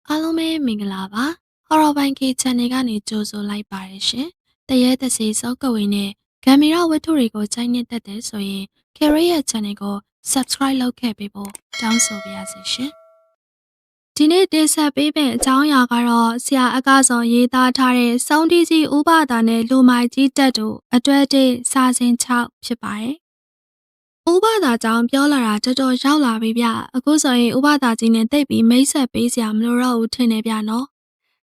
အားလုံးပဲမင်္ဂလာပါဟော်ရဘိုင်ကေ channel ကနေကြိုဆိုလိုက်ပါတယ်ရှင်တရေတစီစောကဝေနဲ့ဂမ်မီရဝတ္ထုတွေကိုကြိုက်နေတတ်တယ်ဆိုရင် Carrie ရဲ့ channel ကို subscribe လုပ်ခဲ့ပေးဖို့တောင်းဆိုပါရစေရှင်ဒီနေ့တင်ဆက်ပေးမယ့်အကြောင်းအရာကတော့ဆရာအကစောရေးသားထားတဲ့စောင်းတီးကြီးဥပဒါနဲ့လူမိုက်ကြီးတက်တို့အတွက်တည်းစာစဉ်6ဖြစ်ပါတယ်ဥပဒါကြောင့်ပြောလာတာတော်တော်ရောက်လာပြီဗျအခုဆိုရင်ဥပဒါကြီးနဲ့တိတ်ပြီးမိတ်ဆက်ပေးစရာမလိုတော့ဘူးထင်တယ်ဗျနော်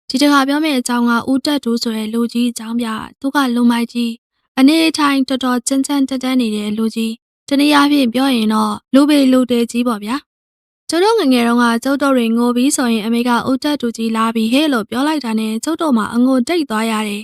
ဒီတခါပြောမယ့်အကြောင်းကဦးတက်တူဆိုတဲ့လူကြီးအကြောင်းပြသူကလူမိုက်ကြီးအနေထိုင်တော်တော်ကျန်းကျန်းတက်တက်နေတဲ့လူကြီးတနည်းအားဖြင့်ပြောရင်တော့လူပေလူတေကြီးပေါ့ဗျာကျုပ်တို့ငငယ်တုန်းကကျုပ်တို့တွေငိုပြီးဆိုရင်အမေကဦးတက်တူကြီးလာပြီးဟဲ့လို့ပြောလိုက်တာနဲ့ကျုပ်တို့မှအငိုတိတ်သွားရတယ်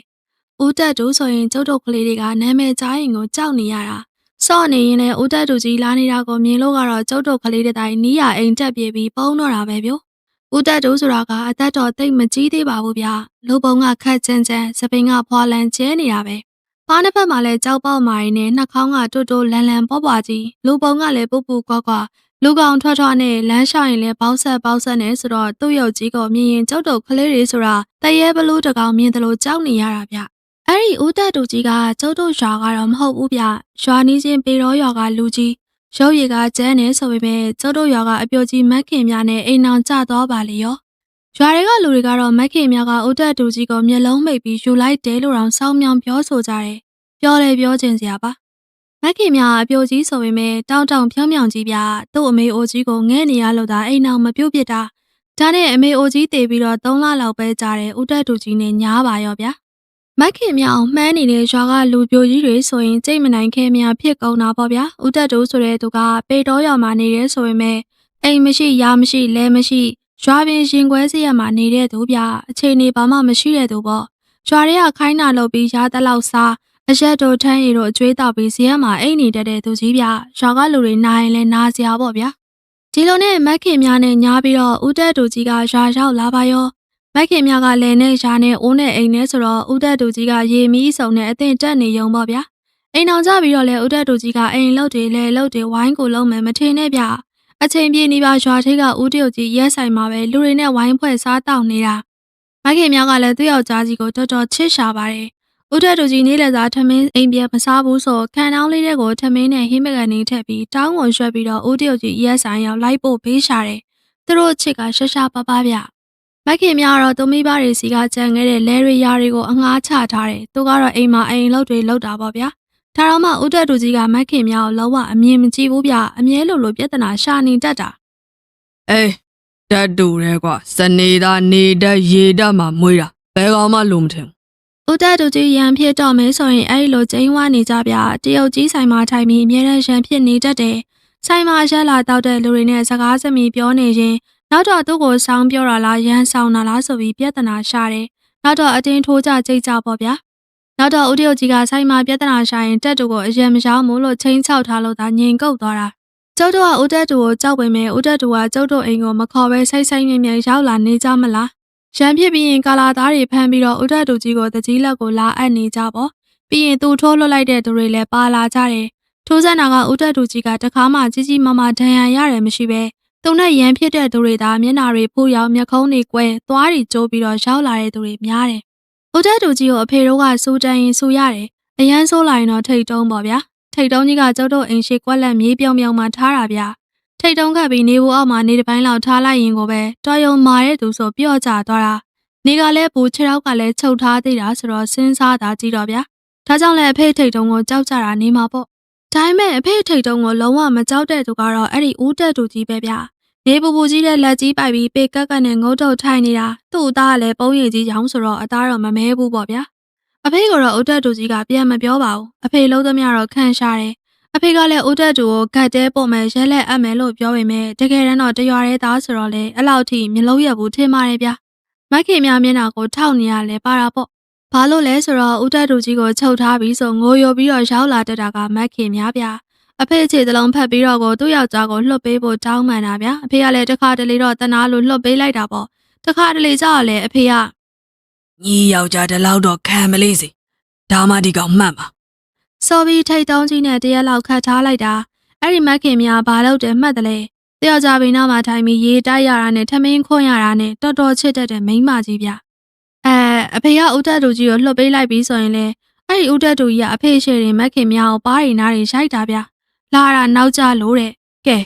ဦးတက်တူဆိုရင်ကျုပ်တို့ကလေးတွေကနာမည်ကြားရင်ကိုကြောက်နေရတာစော့နေရင်လည်းဦးတက်တူကြီးလာနေတာကိုမြင်လို့ကတော့ကျုပ်တို့ကလေးတွေတိုင်းနီးရအိမ်တက်ပြေးပြီးပုံတော့တာပဲဗျို့ဦးတက်တူဆိုတာကအသက်တော်သိပ်မကြီးသေးပါဘူးဗျလူပုံကခက်ချမ်းချမ်းစပင်ကဖွာလန်ကျဲနေတာပဲဖားနှစ်ဖက်မှာလည်းကြောက်ပေါက်မာရင်းနဲ့နှာခေါင်းကတိုးတိုးလန်လန်ပွားပွားကြီးလူပုံကလည်းပူပူကွာကွာလူကောင်ထွတ်ထွတ်နဲ့လမ်းလျှောက်ရင်လည်းပေါက်ဆက်နဲ့ဆိုတော့သူ့ရုပ်ကြီးကိုမြင်ရင်ကျုပ်တို့ကလေးတွေဆိုတာတရေဘလူးတကောင်မြင်တယ်လို့ကြောက်နေရတာဗျအဲ့ဒီဦးတက်တူကြီးကကျုပ်တို့ရွာကတော့မဟုတ်ဘူးဗျရွာနီးချင်းပေတော်ရွာကလူကြီးရုပ်ရည်ကကျန်းနေဆိုပေမဲ့ကျုပ်တို့ရွာကအပြိုကြီးမက်ခင်များနဲ့အိမ်အောင်ကျသွားပါလေရောရွာတွေကလူတွေကတော့မက်ခင်များကဦးတက်တူကြီးကိုမျက်လုံးမိတ်ပြီးယူလိုက်တယ်လို့တောင်စောင်းမြောင်ပြောဆိုကြတယ်ပြောလေပြောချင်စရာပါမက်ခင်များအပြိုကြီးဆိုပေမဲ့တောင်းတောင်ဖြောင်းဖြောင်းကြီးဗျသူ့အမေအိုကြီးကိုငဲ့နေရလို့သာအိမ်အောင်မပြုတ်ပြစ်တာဒါနဲ့အမေအိုကြီးတည်ပြီးတော့3လလောက်ပဲကြာတယ်ဦးတက်တူကြီးနဲ့ညားပါရောဗျာမက်ခင်မြောင်မှန်းနေတဲ့ရွာကလူပြိုကြီးတွေဆိုရင်ကြိတ်မနိုင်ခဲများဖြစ်ကုန်တာပေါ့ဗျာဦးတက်တူဆိုတဲ့သူကပေတော်ရွာမှာနေရဲဆိုပေမဲ့အိမ်မရှိရာမရှိလဲမရှိရွာပင်ရင်ခွဲစရမှာနေတဲ့သူဗျအခြေအနေဘာမှမရှိတဲ့သူပေါ့ရွာတွေကခိုင်းတာလုပ်ပြီးရားတလောက်စားအရက်တို့ထမ်းရည်တို့အကျွေးတောက်ပြီးဇရက်မှာအိမ်နေတတ်တဲ့သူကြီးဗျရွာကလူတွေနာရင်လဲနာစရာပေါ့ဗျာဒီလိုနဲ့မက်ခင်များနဲ့ညားပြီးတော့ဦးတက်တူကြီးကရွာရောက်လာပါရောမက်ခင်များကလည်းနဲ့ရှားနဲ့အိုးနဲ့အိမ်နဲ့ဆိုတော့ဦးတက်တူကြီးကရေမီးစုံနဲ့အသင်တက်နေုံပေါ့ဗျာအိမ်အောင်ကြပြီးတော့လဲဦးတက်တူကြီးကအိမ်လုတ်တွေလဲလုတ်တွေဝိုင်းကိုလုံးမယ်မထင်နဲ့ဗျအချိန်ပြည့်နေပါရွာထိပ်ကဦးတရုတ်ကြီးရက်ဆိုင်မှာပဲလူတွေနဲ့ဝိုင်းဖွဲ့စားတောက်နေတာမက်ခင်များကလည်းသူ့ယောက်ျားကြီးကိုတော်တော်ချစ်ရှာပါတယ်ဦးတက်တူကြီးနေ့လည်စာထမင်းအိမ်ပြန်မစားဘူးဆိုခံတောင်းလေးတွေကိုထမင်းနဲ့ဟင်းမကန်နေထက်ပြီးတောင်းကိုရွှက်ပြီးတော့ဦးတရုတ်ကြီးရက်ဆိုင်ရောက်လိုက်ဖို့ဘေးရှာတယ်သူတို့ချစ်ကရှာရှာပါပါဗျမက်ခင်များတော့သူမိဘတွေစီကကြံခဲ့တဲ့လဲရီယာတွေကိုအငှားချထားတယ်သူကတော့အိမ်မှာအိမ်လုတ်တွေလုတ်တာပေါ့ဗျာဒါတော့မှဦးတက်တူကြီးကမက်ခင်များကိုလုံးဝအမြင်မကြည့်ဘူးဗျအမြဲလိုပြဿနာရှာနေတတ်တာအေးတက်တူရဲကွာစနေသားနေတတ်ရေတတ်မှာမွေးတာဘယ်ကောင်မှလုံမထင်ဦးတက်တူကြီးရန်ဖြစ်တော့မယ်ဆိုရင်အဲ့ဒီလိုကျင်းဝနေကြဗျတရုတ်ကြီးဆိုင်မှာထိုင်ပြီးအမြဲတမ်းရန်ဖြစ်နေတတ်တယ်ဆိုင်မှာရက်လာတောက်တဲ့လူတွေနဲ့စကားစမြည်ပြောနေရင်နောက်တော့သူ့ကိုဆောင်းပြောတာလားရန်ဆောင်တာလားဆိုပြီးပြဿနာရှာတယ်နောက်တော့အတင်းထိုးကြကြိတ်ကြပေါ့ဗျာနောက်တော့ဦးတရုတ်ကြီးကဆိုင်မှာပြဿနာရှာရင်တက်တူကိုအရင်မရောက်ဘူးလို့ချင်းချောက်ထားလို့သာငြိမ်ကုတ်သွားတာကျုပ်တို့ကဦးတက်တူကိုကြောက်ပေမဲ့ဦးတက်တူကကျုပ်တို့အိမ်ကိုမခေါ်ပဲဆိုက်မြဲရောက်လာနေကြမလားရန်ဖြစ်ပြီးရင်ကာလာသားတွေဖမ်းပြီးတော့ဦးတက်တူကြီးကိုတကြီးလက်ကိုလာအပ်နေကြပေါ့ပြီးရင်သူထိုးလွတ်လိုက်တဲ့သူတွေလည်းပါလာကြတယ်ထိုးစံနာကဦးတက်တူကြီးကတခါမှကြီးကြီးမားမားဒဏ်ရာရတယ်မရှိပဲသူနဲ့ရန်ဖြစ်တဲ့သူတွေသာမျက်နာတွေဖူးရောက်မျက်ခုံးတွေကွဲသွားတွေကျိုးပြီးတော့ရောက်လာတဲ့သူတွေများတယ်ဦးတက်တူကြီးကိုအဖေတို့ကစူတန်ရင်စူရတယ်အရန်ဆိုးလာရင်တော့ထိတ်တုံးပေါ့ဗျာထိတ်တုံးကြီးကကျုပ်တို့အိမ်ရှိကွက်လက်မြေးပြုံမှာထားတာဗျထိတ်တုံးခတ်ပြီးနေဘူးအောက်မှာနေတစ်ပိုင်းလောက်ထားလိုက်ရင်ကိုပဲတော်ယုံမာတဲ့သူဆိုပြော့ကျသွားတာနေကလည်းဘူးခြေထောက်ကလည်းချုပ်ထားသေးတာဆိုတော့စဉ်းစားတာကြည့်တော့ဗျာဒါကြောင့်လည်းအဖေထိတ်တုံးကိုကြောက်ကြတာနေမှာပေါ့ဒါပေမဲ့အဖေထိတ်တုံးကိုလုံးဝမကြောက်တဲ့သူကတော့အဲ့ဒီဦးတက်တူကြီးပဲဗျနေပူပူကြီးတဲ့လက်ကြီးပိုက်ပြီးပေကက်ကနဲ့ငုတ်တုတ်ထိုင်နေတာသူ့အသားကလည်းပုံရည်ကြီးရောင်ဆိုတော့အသားတော့မမဲဘူးပေါ့ဗျာအဖေကတော့ဦးတက်တူကြီးကပြန်မပြောပါဘူးအဖေလုံးသမျှတော့ခံရှာတယ်အဖေကလည်းဦးတက်တူကိုဂတ်တဲပို့မယ်ရဲလက်အပ်မယ်လို့ပြောပေမဲ့တကယ်တမ်းတော့တရွာရဲသားဆိုတော့လေအဲ့လောက်ထိမျက်လုံးရက်ဘူးထင်ပါတယ်ဗျာမက်ခင်များမျက်နှာကိုထောက်နေရလဲပါတာပေါ့ဘာလို့လဲဆိုတော့ဦးတက်တူကြီးကိုချုပ်ထားပြီးဆိုငိုယိုပြီးတော့ရောက်လာတတ်တာကမက်ခင်များဗျာအဖေခြေသလုံးဖက်ပြီးတော့ကိုသူ့ယောက်ျားကိုလွှတ်ပေးဖို့တောင်းပန်တာဗျာအဖေကလည်းတစ်ခါတလေတော့တနာလို့လွှတ်ပေးလိုက်တာပေါ့တစ်ခါတလေကျတော့လေအဖေကညီယောက်ျားတလောက်တော့ခံမလေးစီဒါမှဒီကောင်မှတ်ပါစော်ပြီးထိတ်တုံးကြီးနဲ့တရက်လောက်ခတ်ထားလိုက်တာအဲ့ဒီမက်ခင်များဘာလို့တဲမှတ်တယ်လဲတ တယောက်ကြပင်နားမှာထိုင်ပြီးရေတိုက်ရတာနဲ့ထမင်းခွန်းရတာနဲ့တော်တော်ချစ်တတ်တဲ့မိန်းမကြီးဗျအဖေကဦးတက်တူကြီးကိုလှုပ်ပေးလိုက်ပြီးဆိုရင်လေအဲ့ဒီဦးတက်တူကြီးကအဖေရှေ့ရင်မက်ခင်များကိုပါးရီနားတွေရိုက်တာဗျလာတာနောက်ကျလို့တဲ့ကဲ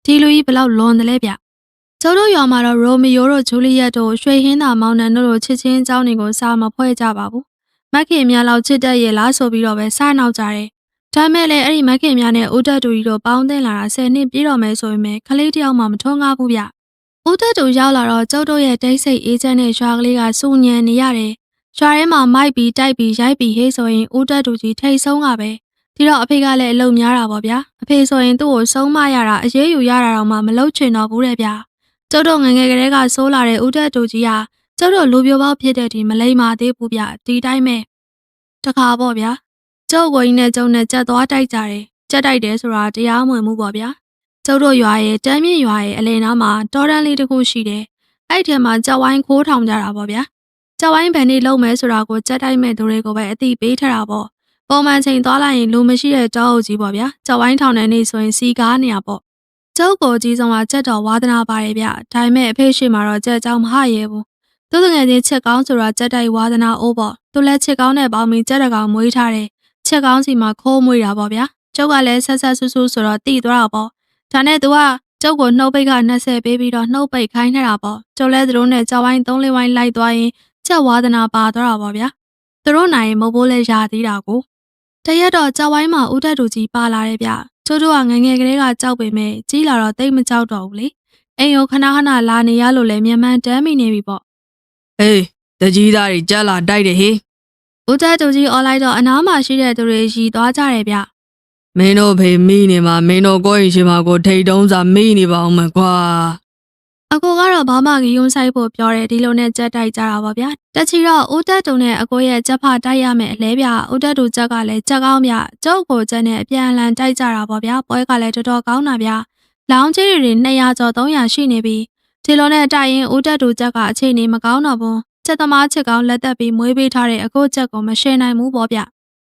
ဒီလူကြီးဘလောက်လွန်တယ်လဲဗျကျုပ်တို့ရွာမှာတော့ရိုမီယိုတို့ဂျူလီယက်တို့ရွှေဟင်းသာမောင်နှံတို့ချစ်ချင်းအကြောင်းတွေကိုစာမဖွဲ့ကြပါဘူးမက်ခင်များလောက်ချစ်တတ်ရဲ့လားဆိုပြီးတော့ပဲစားနောက်ကြတယ်ဒါမဲ့လေအဲ့ဒီမက်ခင်များနဲ့ဦးတက်တူကြီးတို့ပေါင်းတင်လာတာ10နှစ်ပြည့်တော်မယ်ဆိုရင်ပဲခလေးတယောက်မှမထွန်းကားဘူးဗျဦးတက်တူရောက်လာတော့ကျုပ်တို့ရဲ့တိတ်ဆိတ်အေးချမ်းတဲ့ရွာကလေးကစူညံနေရတယ်ရွာထဲမှာမိုက်ပြီးတိုက်ပြီးရိုက်ပြီးဟေးဆိုရင်ဦးတက်တူကြီးထိတ်ဆုံးကပဲဒီတော့အဖေကလည်းအလုံများတာပေါ့ဗျာအဖေဆိုရင်သူ့ကိုဆုံးမရတာအရေးယူရတာတော့မှမလုပ်ချင်တော့ဘူးတဲ့ဗျာကျုပ်တို့ငငယ်ကလေးကဆိုးလာတဲ့ဦးတက်တူကြီးဟာကျုပ်တို့လူပြိုပေါက်ဖြစ်တဲ့ဒီမလိမ္မာသေးဘူးဗျဒီတိုင်းပဲတခါပေါ့ဗျာကျုပ်ကိုကြီးနဲ့ကျုံနဲ့ကြက်သွားတိုက်ကြတယ်ကြက်တိုက်တယ်ဆိုတာတရားမဝင်ဘူးပေါ့ဗျာကျုပ်တို့ရွာရဲ့တမ်းမြင့်ရွာရဲ့အလယ်နားမှာတော်တန်းလေးတစ်ခုရှိတယ်အဲ့ထဲမှာကြောက်ဝိုင်းခိုးထောင်ကြတာပေါ့ဗျာကြောက်ဝိုင်းဗန်နေလုံးမဲဆိုတာကိုကြက်တိုက်မဲ့သူတွေကိုပဲအသိပေးထားတာပေါ့ပုံမှန်ချိန်သွားလိုက်ရင်လူမရှိတဲ့တောအုပ်ကြီးပေါ့ဗျာကြောက်ဝိုင်းထောင်တဲ့နေ့ဆိုရင်စီကားနေရပေါ့ကျုပ်ကိုကြီးဆုံးကကြက်တော်ဝါသနာပါတယ်ဗျဒါပေမဲ့အဖေရှိမှာတော့ကြက်ကြောင်မဟရဲဘူးသူတငယ်ချင်းချက်ကောင်းဆိုတာကြက်တိုက်ဝါသနာအိုးပေါ့သူလည်းချက်ကောင်းနဲ့ပေါင်းပြီးကြက်တကောင်မွေးထားတယ်ချက်ကောင်းစီမှာခိုးမွေးတာပေါ့ဗျာကျုပ်ကလည်းဆက်ဆက်ဆူဆူဆိုတော့တိသွားတာပေါ့ဒါနဲ့သူကကျုပ်ကိုနှုတ်ပိတ်က20ပေးပြီးတော့နှုတ်ပိတ်ခိုင်းနေတာပေါ့ကျုပ်လည်းသူတို့နဲ့ကြောက်ဝိုင်း3-4ဝိုင်းလိုက်သွားရင်ချက်ဝါသနာပါသွားတာပေါ့ဗျာသူတို့နိုင်ရင်မဟုတ်ဘူးလဲရာသေးတာကိုတရက်တော့ကြောက်ဝိုင်းမှာဦးတက်တူကြီးပါလာတယ်ဗျကျိုးတို့ကငငယ်ကလေးကကြောက်ပေမဲ့ကြီးလာတော့တိတ်မကြောက်တော့ဘူးလေအိမ်ကိုခဏခဏလာနေရလို့လဲမြန်မာတမ်းမိနေပြီပေါ့ အေးတကြီးသားတွေကြက်လာတိုက်တယ်ဟေး ဦးတက်တူကြီးអော်လိုက်တော့အနားမှာရှိတဲ့သူတွေရီသွားကြတယ်ဗျမင်းတို့ဖေမိနေမှာမင်းတို့ကိုယ့်ရင်ရှိမှာကိုထိတ်တုံးစာမိနေပါအောင်မကွာအကိုကတော့ဘာမှဂယုံဆိုင်ဖို့ပြောတယ်ဒီလိုနဲ့ကြက်တိုက်ကြတာပေါ့ဗျာတက်ချီတော့ဦးတက်တူနဲ့အကိုရဲ့ကြက်ဖတိုက်ရမယ်အလဲဗျဦးတက်တူကြက်ကလည်းကြက်ကောင်းဗျကျုပ်ကိုကြက်နဲ့အပြန်အလှန်တိုက်ကြတာပေါ့ဗျာပွဲကလည်းတော်တော်ကောင်းတာဗျလောင်းကြီးတွေ200ကျော်300ရှိနေပြီဒီလိုနဲ့တိုက်ရင်ဦးတက်တူကြက်ကအခြေအနေမကောင်းတော့ဘူးကြက်သမားချစ်ကောင်းလက်သက်ပြီးမွေးပေးထားတဲ့အကိုကြက်ကိုမရှင်းနိုင်ဘူးပေါ့ဗ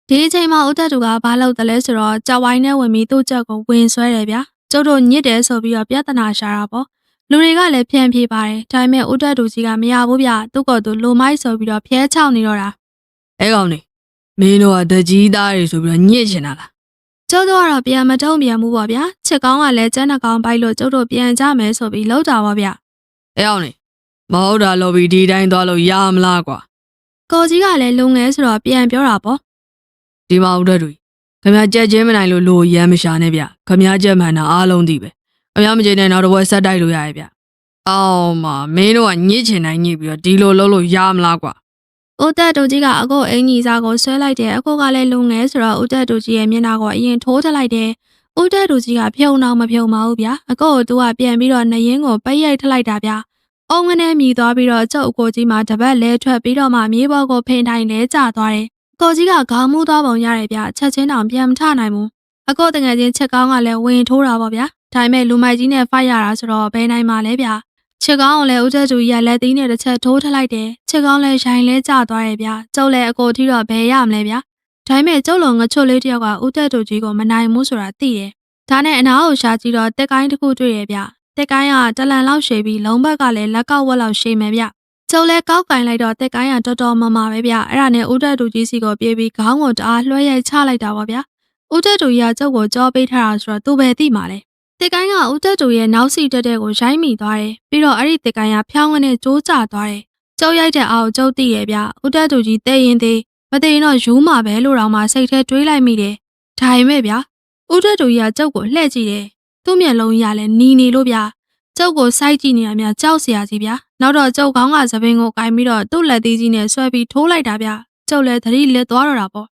ျဒီအချိန်မှာဦးတက်တူကဘာလုပ်တယ်လဲဆိုတော့ကြောက်ဝိုင်းနဲ့ဝင်ပြီးသူ့ကြက်ကိုဝင်ဆွဲတယ်ဗျကျုပ်တို့ညစ်တယ်ဆိုပြီးတော့ပြဿနာရှာတာပေါ့လူတွေကလည်းဖြန့်ပြေးပါတယ်ဒါပေမဲ့ဦးတက်တူကြီးကမရဘူးဗျသူ့ကိုယ်သူလိုမိုက်ဆိုပြီးတော့ဖျဲချောက်နေတော့တာအဲကောင်နေမင်းတို့ကတကြီးသားတွေဆိုပြီးတော့ညစ်ချင်တာလားကျုပ်တို့ကတော့ပြန်မတုံ့ပြန်ဘူးပေါ့ဗျာချစ်ကောင်းကလည်းကျန်းနှကောင်ပိုက်လို့ကျုပ်တို့ပြန်ကြမယ်ဆိုပြီးလောက်တာပေါ့ဗျအဲကောင်နေမဟုတ်တာလို့ပြီးဒီတိုင်းသွားလို့ရမလားကွာကိုကြီးကလည်းလုံငယ်ဆိုတော့ပြန်ပြောတာပေါ့ဒီမှာဦးတက်တူခင်ဗျာကြက်ချင်းမနိုင်လို့လိုရမ်းမရှာနဲ့ဗျခင်ဗျာကြက်မှန်တာအားလုံးသိပဲခင်ဗျာမကြိမ်နဲ့နောက်တစ်ပွဲဆက်တိုက်လို့ရရဲ့ဗျအောင်မမင်းတို့ကညစ်ချင်တိုင်းညစ်ပြီးတော့ဒီလိုလုပ်လို့ရမလားကွာဦးတက်တူကြီးကအကိုအင်ကြီးစားကိုဆွဲလိုက်တယ်အကိုကလည်းလုံငယ်ဆိုတော့ဦးတက်တူကြီးရဲ့မျက်နှာကိုအရင်ထိုးထလိုက်တယ်ဦးတက်တူကြီးကဖြုံတော့မဖြုံပါဘူးဗျာအကိုကသူကပြန်ပြီးတော့နှရင်ကိုပိတ်ရိုက်ထလိုက်တာဗျာအုံငနဲ့မြည်သွားပြီးတော့ကျုပ်အကိုကြီးမှတပတ်လဲထွက်ပြီးတော့မှမြေပေါ်ကိုဖိန်ထိုင်လဲကျသွားတယ်ကိုကြီးကခေါင်းမူးသွားပုံရတယ်ဗျချက်ချင်းတောင်ပြန်မထနိုင်ဘူးအကိုတငယ်ချင်းချက်ကောင်းကလည်းဝင်ထိုးတာပေါ့ဗျာဒါပေမဲ့လူမိုက်ကြီးနဲ့ဖိုက်ရတာဆိုတော့ဘယ်နိုင်မှလဲဗျာချစ်ကောင်းကိုလည်းဦးတက်တူကြီးကလက်သီးနဲ့တစ်ချက်ထိုးထလိုက်တယ်ချစ်ကောင်းလည်းရိုင်လဲကျသွားတယ်ဗျာကျုပ်လည်းအကိုထီတော့ဘယ်ရမလဲဗျာဒါပေမဲ့ကျုပ်လိုငချွတ်လေးတယောက်ကဦးတက်တူကြီးကိုမနိုင်ဘူးဆိုတာသိတယ်ဒါနဲ့အနားကိုရှာကြည့်တော့တက်ကိုင်းတစ်ခုတွေ့ရဗျာတက်ကိုင်းကတလန်လောက်ရှည်ပြီးလုံးဘက်ကလည်းလက်ကောက်ဝက်လောက်ရှည်မယ်ဗျကျုပ်လည်းကောက်ကင်လိုက်တော့တက်ကိုင်းကတော်တော်မမာပဲဗျအဲ့ဒါနဲ့ဦးတက်တူကြီးစီကိုပြေးပြီးခေါင်းကိုတအားလွှဲရိုက်ချလိုက်တာပေါ့ဗျာဦးတက်တူကြီးကကျုပ်ကိုကြောပေးထားတာဆိုတော့သူပဲသိမှာလဲတစ်ကိုင်းကဦးတက်တူရဲ့နောက်စီတက်တဲ့ကိုရိုက်မိသွားတယ်ပြီးတော့အဲ့ဒီတစ်ကိုင်းကဖျောင်းဝန်းနဲ့ကျိုးကျသွားတယ်ကျုပ်ရိုက်တဲ့အောက်ကျုပ်သိရဲ့ဗျဦးတက်တူကြီးတဲရင်သေးမသေးရင်တော့ယူမှာပဲလို့တော့မှစိတ်ထဲတွေးလိုက်မိတယ်ဒါပေမဲ့ဗျဦးတက်တူကြီးကကျုပ်ကိုလှည့်ကြည့်တယ်သူ့မျက်လုံးကြီးကလည်းနီနေလို့ဗျကျုပ်ကိုစိုက်ကြည့်နေတာများကြောက်စရာကြီးဗျနောက်တော့ကျုပ်ခေါင်းကသပင်ကိုကင်ပြီးတော့သူ့လက်သေးကြီးနဲ့ဆွဲပြီးထိုးလိုက်တာဗျကျုပ်လည်းသတိလစ်သွားတော့တာပေါ့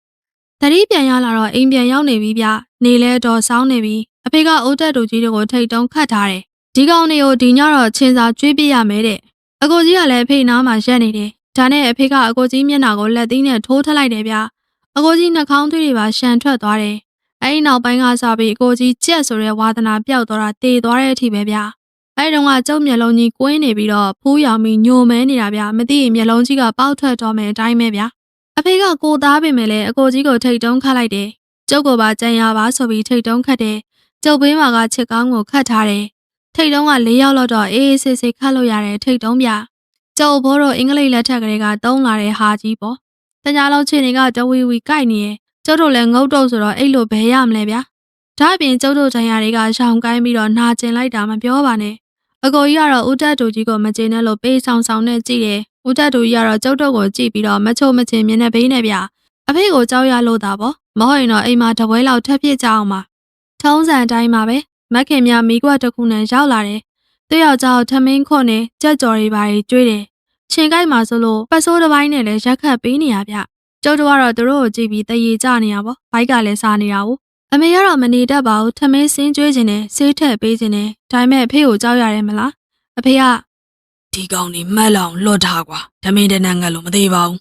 သတိပြန်ရလာတော့အိမ်ပြန်ရောက်နေပြီဗျနေလဲတော့စောင်းနေပြီအဖေကအိုးတက်တူကြီးတို့ကိုထိတ်တုံးခတ်ထားတယ်ဒီကောင်တွေကိုဒီညတော့ချင်းစာကျွေးပြရမယ်တဲ့အကိုကြီးကလည်းအဖေနားမှာရက်နေတယ်ဒါနဲ့အဖေကအကိုကြီးမျက်နှာကိုလက်သီးနဲ့ထိုးထလိုက်တယ်ဗျအကိုကြီးနှာခေါင်းသွေးတွေပါရှန်ထွက်သွားတယ်အဲဒီနောက်ပိုင်းကစပြီးအကိုကြီးကြက်ဆိုတဲ့ဝါသနာပျောက်သွားတာတေသွားတဲ့အထိပဲဗျအဲဒီတုန်းကကျုပ်မျက်လုံးကြီးကွင်းနေပြီးတော့ဖူးရောင်ပြီးညိုမဲနေတာဗျမသိရင်မျက်လုံးကြီးကပေါက်ထွက်တော့မယ်အတိုင်းပဲဗျအဖေကကိုသားပင်မဲ့လေအကိုကြီးကိုထိတ်တုံးခတ်လိုက်တယ်ကျုပ်ကိုပါကြံရပါဆိုပြီးထိတ်တုံးခတ်တယ်ကျုပ်ဘေးမှာကချစ်ကောင်းကိုခတ်ထားတယ် ထိတ်တုံးက၄ယောက်လောက်တော့အေးအေးဆေးဆေးခတ်လို့ရတဲ့ထိတ်တုံးဗျကျုပ်ဘိုးတို့အင်္ဂလိပ်လက်ထက်ကလေးကတုံးလာတဲ့ဟာကြီးပေါ့တညာလုံးချင်းတွေကတဝီဝီကြိုက်နေရဲ့ကျုပ်တို့လည်းငုတ်တုတ်ဆိုတော့အဲ့လိုဘယ်ရမလဲဗျာဒါအပြင်ကျုပ်တို့တရားတွေကရှောင်ကိုင်းပြီးတော့နာကျင်လိုက်တာမပြောပါနဲ့အကိုကြီးကတော့ဦးတက်တူကြီးကိုမကျင်နဲ့လို့ပေးဆောင်ဆောင်နဲ့ကြည့်တယ်ဦးတက်တူကြီးကတော့ကျုပ်တို့ကိုကြည့်ပြီးတော့မချိုမချင်မြင်နေပေးနေဗျာအဖေကိုကြောက်ရလို့တာပေါ့မဟုတ်ရင်တော့အိမ်မှာတပွဲလောက်ထပ်ဖြစ်ကြအောင်ပါထုံးစံတိုင်းပါပဲမက်ခင်များမိကွက်တစ်ခုနဲ့ရောက်လာတယ်သူ့ယောက်ျားကိုထမင်းခွန်းနဲ့ကြက်ကြော်တွေပါကျွေးတယ်ရှင်ကိုက်မှာဆိုလို့ပတ်စိုးတစ်ပိုင်းနဲ့လည်းရက်ခတ်ပေးနေရဗျကျုပ်တို့ကတော့သူတို့ကိုကြည့်ပြီးတရေကြနေရပေါ့ဘိုက်ကလည်းစားနေတာကိုအမေကတော့မနေတတ်ပါဘူးထမင်းစင်းကျွေးခြင်းနဲ့ဆေးထက်ပေးခြင်းနဲ့ဒါပေမဲ့အဖေကိုကြောက်ရတယ်မလားအဖေက ဒီကောင်นี่မှတ်လောင်လွတ်ထားကွာဓမင်းတနက်ငတ်လို့မသေးပါဘူး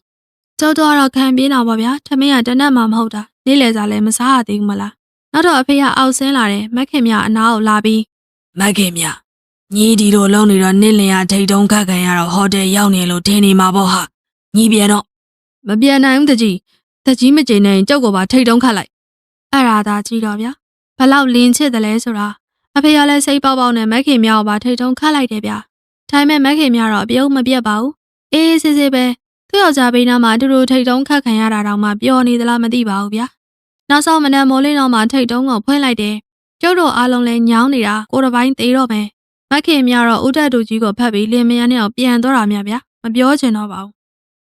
ကျုပ်တို့ကတော့ခံပြေးတာပေါ့ဗျာထမင်းကတနက်မှမဟုတ်တာနေ့လယ်စာလည်းမစားရသေးဘူးမလားနောက်တော့အဖေကအောက်ဆင်းလာတယ်မက်ခင်မြအနားကိုလာပြီး မက်ခင်မြညီဒီလိုလုံးနေတော့နစ်လင်ရထိတ်တုံးခတ်ခံရတော့ဟိုတယ်ရောက်နေလို့ထင်နေမှာပေါ့ဟာညီပြန်တော့ မပြန်နိုင်ဘူးတကြီးမကြင်နိုင်ကျုပ်ကိုပါထိတ်တုံးခတ်လိုက်အဲ့ဒါသာကြည့်တော့ဗျာဘလောက်လင်းချစ်တယ်လဲဆိုတာအဖေကလည်းစိတ်ပေါက်ပေါက်နဲ့မက်ခင်မြကိုပါထိတ်တုံးခတ်လိုက်တယ်ဗျာဒါပေမဲ့မက်ခင်မြတော့အပြုံးမပြတ်ပါဘူးအေးဆေးဆေးပဲသူ့ယောက်ျားဘေးနားမှာအတူတူထိတ်တုံးခတ်ခံရတာတောင်မှပျော်နေသလားမသိပါဘူးဗျာနောက်ဆုံးမနက်မိုးလင်းတော့မှထိတ်တုံးကိုဖွင့်လိုက်တယ်ကျုပ်တို့အားလုံးလည်းညောင်းနေတာကိုတစ်ပိုင်းသေးတော့မယ်မက်ခင်မြတော့ဦးတက်တူကြီးကိုဖတ်ပြီးလင်မယားနဲ့ပြန်သွားတာများဗျာမပြောချင်တော့ပါဘူး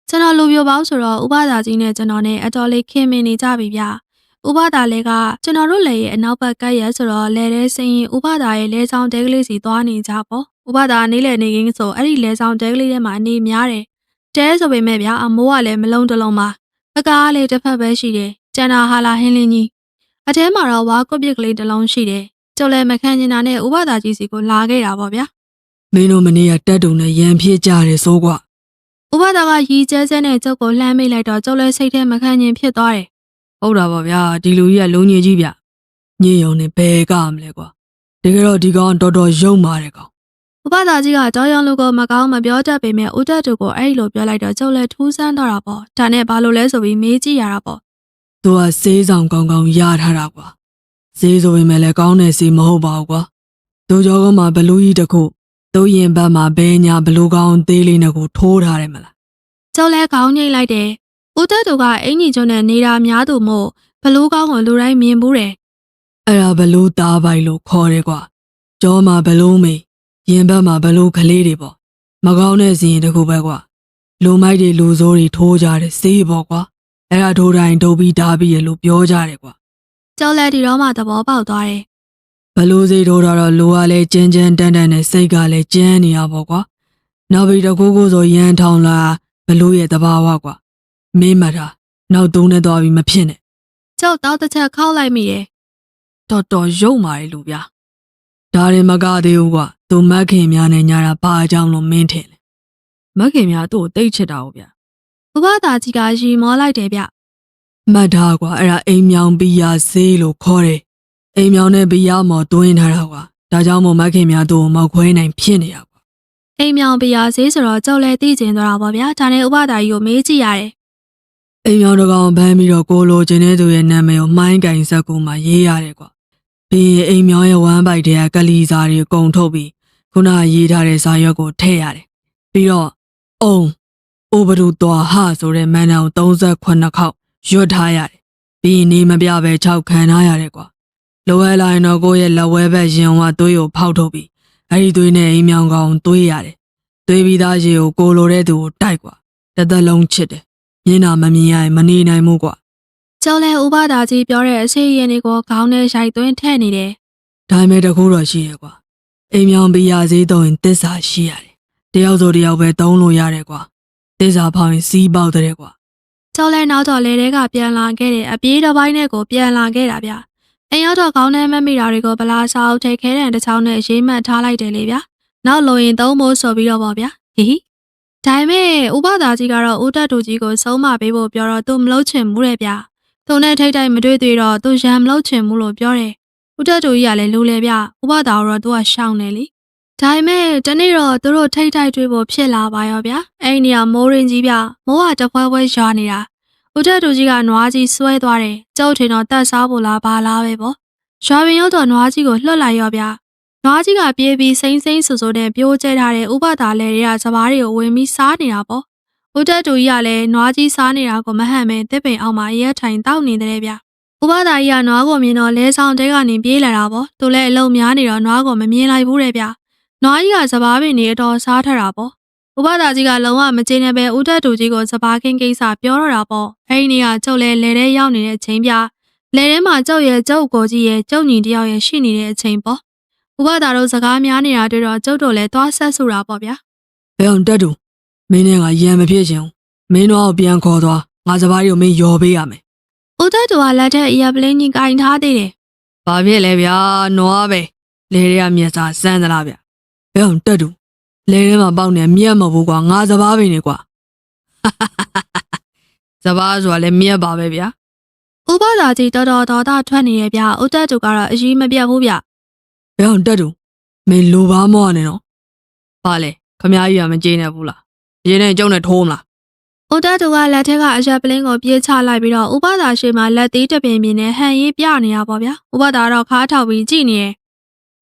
ကျွန်တော်လူပြိုပေါင်းဆိုတော့ဥပဒါကြီးနဲ့ကျွန်တော်နဲ့အတော်လေးခင်မင်နေကြပြီဗျဥပဒါလေးကကျွန်တော်တို့လည်းရဲ့အနောက်ဘက်ကရက်ဆိုတော့လဲတဲ့စင်းရင်ဥပဒါရဲ့လဲဆောင်တဲကလေးစီသွားနေကြပေါ့ဥပဒါနေလေနေကင်းဆိုအဲ့ဒီလဲဆောင်တဲကလေးထဲမှာအနေများတယ်တဲဆိုပေမဲ့ဗျာအမိုးကလည်းမလုံးတလုံးပါအကားလေးတစ်ဖက်ပဲရှိတယ်ကျန်တာဟာလာဟင်းလင်းကြီးအထဲမှာတော့ဝါကွက်ပစ်ကလေးတစ်လုံးရှိတယ်ကျုပ်လည်းမခံကျင်တာနဲ့ဥပဒါကြီးစီကိုလာခဲ့တာပေါ့ဗျာ မင်းတို့မနေ့ကတက်တုံနဲ့ရန်ဖြစ်ကြတယ်ဆိုကွာ ဥပဒါကရီကျဲစဲနဲ့ကျုပ်ကိုလှမ်းမိလိုက်တော့ကျုပ်လည်းစိတ်ထဲမခံကျင်ဖြစ်သွားတယ် ဟုတ်တာပါဗျာဒီလူကြီးကလုံးကြီးဗျညင်ယုံနဲ့ဘယ်ကမလဲကွာတကယ်တော့ဒီကောင်တော်တော်ယုံပါတယ်ကောင် ဥပဒါကြီးကတောင်ရောင်လူကိုမကောင်းမပြောတတ်ပေမဲ့ဦးတက်တူကိုအဲ့လိုပြောလိုက်တော့ကျုပ်လည်းထူးဆန်းတော့တာပေါ့ဒါနဲ့ဘာလို့လဲဆိုပြီးမေးကြည့်ရတာပေါ့ သူကစေးဆောင်ကောင်းကောင်းရထားတာကွာဈေးဆိုပေမဲ့လည်းကောင်းတဲ့ဈေးမဟုတ်ပါဘူးကွာသူကြောကမှဘလူးကြီးတစ်ခုသူရင်ဘတ်မှာဘဲညာဘလူးကောင်းသေးလေးနဲ့ကိုထိုးထားတယ်မလား ကျုပ်လည်းခေါင်းငိတ်လိုက်တယ်ဦးတက်တူကအင်ကြီးကျွန်းနဲ့နေတာများသူမို့ဘလူးကောင်းကိုလူတိုင်းမြင်ဘူးတယ် အဲ့ဒါဘလူးသားပိုင်လို့ခေါ်တယ်ကွာကြောမှာဘလူးမေရင်ဘတ်မှာဘလူးကလေးတွေပေါ့မကောင်းတဲ့ဈေးတစ်ခုပဲကွာလူမိုက်တွေလူစိုးတွေထိုးကြတယ်ဈေးပေါ့ကွာအဲ့ဒါထိုးတိုင်းဒုတ်ပြီးဓာပြီးရလို့ပြောကြတယ်ကွာ ကျုပ်လည်းဒီတော့မှသဘောပေါက်သွားတယ် ဘလို့စိတ်ထိုးတာတော့လူကလည်းကျန်းကျန်းတန်းတန်းနဲ့စိတ်ကလည်းကျန်းနေရပါကွာနောက်ပြီးတော့ကိုဆိုရန်ထောင်လာဘလို့ရဲ့တဘာဝကွာမင်းမတာနောက်သုံးနဲ့သွားပြီးမဖြစ်နဲ့ ကျုပ်တောက်တစ်ချက်ခောက်လိုက်မိတယ် တော်တော်ရုံမာတယ်လူဗျာဒါရင်မကသေးဘူးကွာသူမက်ခင်များနဲ့ညာတာဘာအကြောင်းလို့မင်းထင်လဲမက်ခင်များသူ့ကိုတိတ်ချစ်တာဟုတ်ဗျာ ဥပဒါကြီးကရီမောလိုက်တယ်ဗျ မှတ်ထားကွာအဲ့ဒါအိမ်မြောင်ပီယာဈေးလို့ခေါ်တယ်အိမ်မြောင်နဲ့ပီယာမော်တွင်းထားတာကွာဒါကြောင့်မို့မက်ခင်များသူ့ကိုမောက်ခွဲနိုင်ဖြစ်နေတာကွာ အိမ်မြောင်ပြရဈေးဆိုတော့ကျုပ်လည်းသိကျင်သွားတာပေါ့ဗျာဒါနဲ့ဥပဒါကြီးကိုမေးကြည့်ရတယ် အိမ်မြောင်တကောင်ဖမ်းပြီးတော့ကိုလိုချင်တဲ့သူရဲ့နာမည်ကိုမှိုင်းကင်ဇက်ကူမှာရေးရတယ်ကွာပြီးရင်အိမ်မြောင်ရဲ့ဝမ်းပိုက်တွေကကလီစာတွေအကုန်ထုတ်ပြီးခုနရေးထားတဲ့စာရွက်ကိုထည့်ရတယ်ပြီးတော့အုံအိုဘဒူတော်ဟဆိုတဲ့မန်နောင်38ခေါက်ရွတ်ထားရတယ်ပြီးရင်နေမပြပဲ6ခံထားရတယ်ကွာလိုအပ်လာရင်တော့ကိုယ့်ရဲ့လက်ဝဲဘက်ရင်ဝသွေးကိုဖောက်ထုတ်ပြီးအဲ့ဒီသွေးနဲ့အိမ်မြောင်ကောင်သွေးရတယ်သွေးပြီးသားရေကိုကိုလိုတဲ့သူကိုတိုက်ကွာတစ်သက်လုံးချစ်တယ်မျက်နှာမမြင်ရရင်မနေနိုင်ဘူးကွာ ကျုပ်လည်းဥပဒါကြီးပြောတဲ့အစီအရင်တွေကိုခေါင်းထဲရိုက်သွင်းထည့်နေတယ် ဒါပေမဲ့တခုတော့ရှိရကွာအိမ်မြောင်ပြရစည်းတော့ရင်တစ္ဆာရှိရတယ်တယောက်ဆိုတယောက်ပဲသုံးလို့ရတယ်ကွာတစ္ဆာဖောင်းရင်စီးပေါက်တဲ့ကွာ ကျုပ်လည်းနောက်တော့လေတွေကပြန်လာခဲ့တယ်အပြေးတစ်ပိုင်းနဲ့ကိုပြန်လာခဲ့တာဗျအိမ်ရောက်တော့ခေါင်းထဲမမိတာတွေကိုဗလာစာအုပ်ထိတ်ခဲတဲ့တစ်ချောင်းနဲ့ရေးမှတ်ထားလိုက်တယ်လေဗျနောက်လိုရင်သုံးဖို့ဆိုပြီးတော့ပေါ့ဗျာဟီဟီဒါပေမဲ့ဥပဒါကြီးကတော့ဦးတက်တူကြီးကိုဆုံးမပေးဖို့ပြောတော့သူမလုပ်ချင်ဘူးတဲ့ဗျသူနဲ့ထိတ်တိုက်မတွေ့သေးတော့သူရံမလုပ်ချင်ဘူးလို့ပြောတယ်ဦးတက်တူကြီးကလည်းလူလေဗျဥပဒါကတော့သူကရှောင်းနေလေဒါပေမဲ့တနေ့တော့သူတို့ထိတ်တိုက်တွေ့ဖို့ဖြစ်လာပါရောဗျအဲ့ဒီနေရာမိုးရင်ကြီးဗျမိုးကတဖွဲဖွဲရွာနေတာဦးတက်တူကြီးကနွားကြီးဆွဲသွားတယ်ကျုပ်ထင်တော့တက်စားဖို့လားဘာလားပဲပေါ့ရွာပင်ရောက်တော့နွားကြီးကိုလှုပ်လိုက်ရောဗျ နွားကြီးကပြေးပြီးစိမ့်စိမ့်ဆူဆူနဲ့ပြိုးကျဲထားတဲ့ဥပဒါလဲတွေကစပားတွေကိုဝင်ပြီးစားနေတာပေါ့။ဦးတက်တူကြီးကလည်းနွားကြီးစားနေတာကိုမဟန့်ပဲတစ်ပင်အောင်မှာရက်ထိုင်တောက်နေတဲ့ဗျ။ဥပဒါကြီးကနွားကိုမြင်တော့လဲဆောင်တဲကနေပြေးလာတာပေါ့။သူလည်းအလုံများနေတော့နွားကိုမမြင်လိုက်ဘူးတဲ့ဗျ။နွားကြီးကစပားပင်တွေအတော်စားထတာပေါ့။ဥပဒါကြီးကလုံးဝမကျေနပ်ပဲဦးတက်တူကြီးကိုစပားခင်းကိစ္စပြောတော့တာပေါ့။အဲဒီနေ့ကကျုပ်လဲလဲထဲရောက်နေတဲ့ချိန်ပြ။လဲထဲမှာကျုပ်ရဲ့ကျုပ်ကိုကြီးရဲ့ကျုပ်ညီတယောက်ရဲ့ရှိနေတဲ့အချိန်ပေါ့။ဥပဒါတို့စကားများနေတာတွေ့တော့ကျုပ်တို့လည်းသွားဆက်ဆူတာပေါ့ဗျာ ဘယ်အောင်တက်တူမင်းနဲ့ကရံမဖြစ်ချင်ဘူးမင်းတို့ပြန်ခေါ်သွားငါစပားတွေကိုမင်းယော်ပေးရမယ် ။ဦးသက်တူကလက်ထက်အရပလင်းကြီးကင်ထားသေးတယ် ဘာဖြစ်လဲဗျာနွားပဲလဲတွေကမျက်စာစမ်းသလားဗျဘယ်အောင်တက်တူလဲထဲမှာပေါက်နေမြက်မဟုတ်ဘူးကွာငါစပားပင်နေကွာစပားဆိုတာလည်းမြက်ပါပဲဗျာ ။ဥပဒါကြီးတော်တော်တော်သားထွက်နေရဲ့ဗျ။ဦးသက်တူကတော့အကြီးမပြတ်ဘူးဗျ ဘယ်အောင်တက်တူမင်းလိုပါမောနေနော်ဘာလဲခမကြီးကမကြေးနေဘူးလားရင်းနဲ့ကျုံနဲ့ထိုးမလား ။ဦးသက်တူကလက်ထက်ကအရပလင်းကိုပြေးချလိုက်ပြီးတော့ဥပဒါရှိမှလက်သေးတပင်မြင်နဲ့ဟန်ရေးပြနေတာပေါ့ဗျာ။ဥပဒါတော့ခါထောက်ပြီးကြည့်နေရဲ့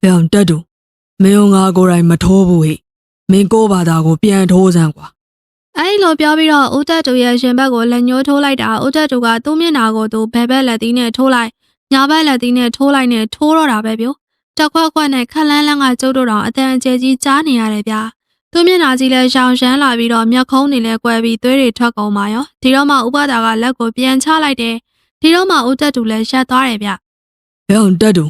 ဘယ်အောင်တက်တူမင်းငါကိုယ်တိုင်မထိုးဘူးဟိမင်းကိုဘာသာကိုပြန်ထိုးစမ်းကွာ ။အဲဒီလိုပြောပြီးတော့ဦးသက်တူရဲ့ရှင်ဘက်ကိုလက်ညှိုးထိုးလိုက်တာဦးသက်တူကသူ့မျက်နှာကိုသူဘဲဘက်လက်သီးနဲ့ထိုးလိုက်ညာဘက်လက်သီးနဲ့ထိုးလိုက်နဲ့ထိုးတော့တာပဲဗျ။တက်ခွက်ခွက်နဲ့ခက်လန်းလန်းကကျုပ်တို့တော့အတန်အကျဲကြီးကြားနေရတယ်ဗျ။သူ့မျက်နှာကြီးလည်းရှောင်ရှမ်းလာပြီးတော့မျက်ခုံးတွေလည်းကွဲပြီးသွေးတွေထွက်ကုန်ပါရော။ဒီတော့မှဥပဒါကလက်ကိုပြန်ချလိုက်တယ်။ဒီတော့မှဦးသက်တူလည်းရှက်သွားတယ်ဗျ ဘယ်အောင်တက်တ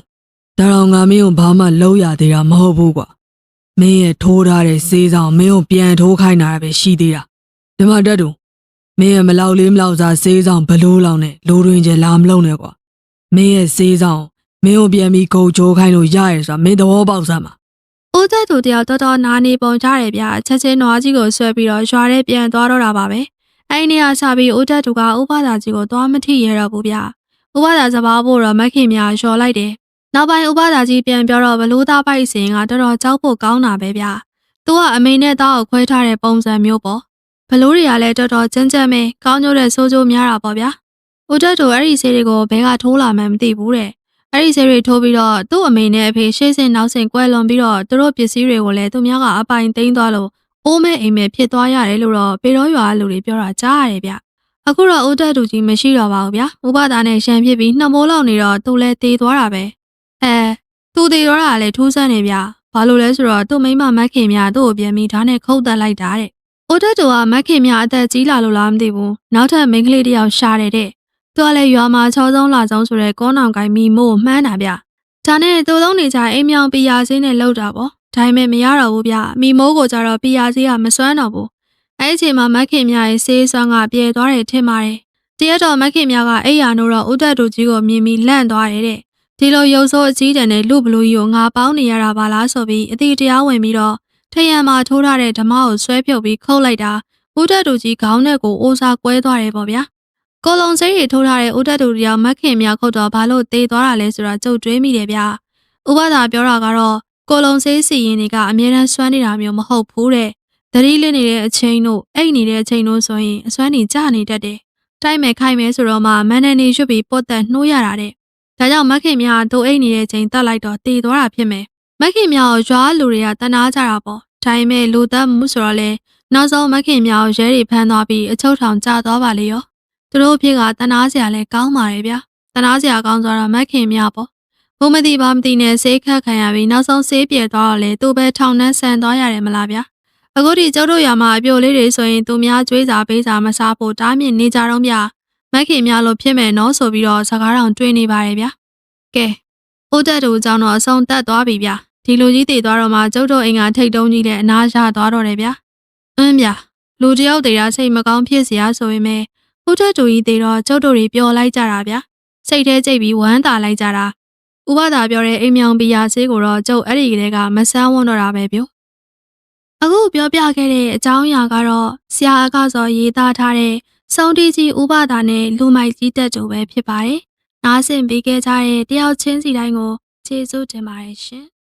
ူဒါတော့ငါမင်းကိုဘာမှလုံးရသေးတာမဟုတ်ဘူးကွာမင်းရဲ့ထိုးထားတဲ့စေးဆောင်မင်းကိုပြန်ထိုးခိုင်းတာပဲရှိသေးတာဒီမှာတက်တူမင်းရဲ့မလောက်လေးမလောက်စားစေးဆောင်ဘလို့လောက်နဲ့လိုတွင်ကျလာမလုံးနဲ့ကွာမင်းရဲ့စေးဆောင်မင်းကိုပြန်ပြီးကုတ်ချိုးခိုင်းလို့ရရဲဆိုတာမင်းသဘောပေါက်စမ်းပါ ။ဦးသက်တူတယောက်တော်တော်နာနေပုံကြတယ်ဗျ။ချက်ချင်းနွားကြီးကိုဆွဲပြီးတော့ရွာထဲပြန်သွားတော့တာပါပဲ။အဲဒီနေ့ကစပြီးဦးသက်တူကဥပဒါကြီးကိုသွားမထိရတော့ဘူးဗျ။ဥပဒါစပားဖို့တော့မခင်များလျှော်လိုက်တယ်။နောက်ပိုင်းဥပဒါကြီးပြန်ပြောတော့ဘလို့သားပိုက်စင်ကတော်တော်ကြောက်ဖို့ကောင်းတာပဲဗျ။သူကအမေနဲ့သားကိုခွဲထားတဲ့ပုံစံမျိုးပေါ့။ဘလို့တွေကလည်းတော်တော်ကြမ်းကြမ်းပဲကောင်းကျိုးတဲ့ဆိုးကျိုးများတာပေါ့ဗျာ။ဦးသက်တူအဲ့ဒီဆေးတွေကိုဘဲကထိုးလာမှန်းမသိဘူးတဲ့။အဲ့ဒီဆေးတွေထိုးပြီးတော့သူ့အမေနဲ့အဖေရှေ့စင်နောက်စင်ကွဲလွန်ပြီးတော့သူတို့ပစ္စည်းတွေကိုလည်းသူများကအပိုင်သိမ်းသွားလို့အိုးမဲအိမ်မဲဖြစ်သွားရတယ်လို့တော့ပေတော်ရွာလူတွေပြောတာကြားရတယ်ဗျ။အခုတော့ဦးသက်တူကြီးမရှိတော့ပါဘူးဗျာ။ဥပဒါနဲ့ရှမ်းဖြစ်ပြီးနှစ်မိုးလောက်နေတော့သူလည်းတေးသွားတာပဲ။သူတေးတော့တာလည်းထူးဆန်းနေဗျ။ဘာလို့လဲဆိုတော့သူ့မိမမက်ခင်များသူ့ကိုပြန်ပြီးဓာတ်နဲ့ခုတ်တက်လိုက်တာတဲ့။ဦးသက်တူကမက်ခင်များအသက်ကြီးလာလို့လားမသိဘူး။နောက်ထပ်မိန်းကလေးတစ်ယောက်ရှာတယ်တဲ့။သူကလည်းရွာမှာ6ဆုံးလာဆုံးဆိုတဲ့ကောနောင်ကိုင်းမီမို့မှန်းတာဗျ။ဒါနဲ့သူသုံးနေကြအိမ်မြောင်ပီယာစင်းနဲ့လောက်တာပေါ့။ဒါပေမဲ့မရတော့ဘူးဗျ။မီမိုးကိုကြတော့ပီယာစင်းကမစွမ်းတော့ဘူး။အဲ့ဒီအချိန်မှာမက်ခင်များရဲ့ဆေးစွမ်းကပြေသွားတယ်ထင်ပါတယ်။တရက်တော့မက်ခင်များကအိယာနိုးတော့ဦးသက်တူကြီးကိုမြင်ပြီးလန့်သွားတယ်တဲ့။ဒီလိုရုပ်ဆိုးအကြီးတန်းနဲ့လူဘလူကြီးကိုငါပေါင်းနေရတာပါလားဆိုပြီးအတိတရားဝင်ပြီးတော့ထရံမှာထိုးထားတဲ့ဓမ္မကိုဆွဲဖြုတ်ပြီးခုတ်လိုက်တာဦးသက်တူကြီးခေါင်းနဲ့ကိုအိုးစားကွဲသွားတယ်ပေါ့ဗျာ။ကိုလုံစိတ်ရီထိုးထားတဲ့ဦးသက်တူတယောက်မက်ခင်များခုတ်တော့ဘာလို့တေးသွားတာလဲဆိုတာကြုတ်တွေးမိတယ်ဗျ။ဥပဒါပြောတာကတော့ကိုလုံစိတ်စီရင်တွေကအမြဲတမ်းစွမ်းနေတာမျိုးမဟုတ်ဘူးတဲ့။သတိလစ်နေတဲ့အချိန်တို့အိတ်နေတဲ့အချိန်တို့ဆိုရင်အစွမ်းနေကြနေတတ်တယ်။တိုက်မယ်ခိုက်မယ်ဆိုတော့မှမန်နယ်နေရွတ်ပြီးပုတ်တက်နှိုးရတာတဲ့။ဒါကြောင့်မက်ခင်များတို့အိတ်နေတဲ့အချိန်တက်လိုက်တော့တေးသွားတာဖြစ်မယ်။မက်ခင်များကိုရွာလူတွေကတနာကြတာပေါ့။ဒါပေမဲ့လူသက်မှုဆိုတော့လေနောက်ဆုံးမက်ခင်များကိုရဲတွေဖမ်းသွားပြီးအချုပ်ထောင်ကျသွားပါလေရော။သူတို့ဖြစ်ကတနာစရာလဲကောင်းပါတယ်ဗျာ။တနာစရာကောင်းဆိုတော့မက်ခင်များပေါ့။ဘုမတိဘာမတိနဲ့ဆေးခတ်ခံရပြီးနောက်ဆုံးဆေးပြေသွားတော့လေသူပဲထောင်နှန်းဆန်သွားရတယ်မလားဗျာ။အခုဒီကျုပ်တို့ရွာမှာအပြိုလေးတွေဆိုရင်သူများကြွေးစာပေးစာမစားဖို့တားမြစ်နေကြတော့ဗျာ။မက်ခင်များလို့ဖြစ်မယ်နော်ဆိုပြီးတော့စကားတောင်တွေးနေပါတယ်ဗျာ။ကဲဦးတက်တူကြောင့်တော့အဆုံးတက်သွားပြီဗျာ။ဒီလူကြီးတည်သွားတော့မှကျုပ်တို့အိမ်ကထိတ်တုံးကြီးနဲ့အနားရသွားတော့တယ်ဗျာ။ဗျာလူတယောက်တည်တာစိတ်မကောင်းဖြစ်စရာဆိုပေမဲ့ဦးတက်တူကြီးတည်တော့ကျုပ်တို့တွေပျော်လိုက်ကြတာဗျာ။စိတ်ထဲကြိတ်ပြီးဝမ်းသာလိုက်ကြတာ။ဥပဒါပြောတဲ့အိမ်မြောင်ပီယာဆေးကိုတော့ကျုပ်အဲ့ဒီကလေးကမဆန်းဝန်းတော့တာပဲဗျ။အခုပြောပြခဲ့တဲ့အကြောင်းအရာကတော့ဆရာအကစောရေးသားထားတဲ့စုံတီကြီးဥပဒါနဲ့လူမိုက်ကြီးတက်တူပဲဖြစ်ပါတယ်။နားဆင်ပေးခဲ့ကြတဲ့တယောက်ချင်းစီတိုင်းကိုကျေးဇူးတင်ပါတယ်ရှင်။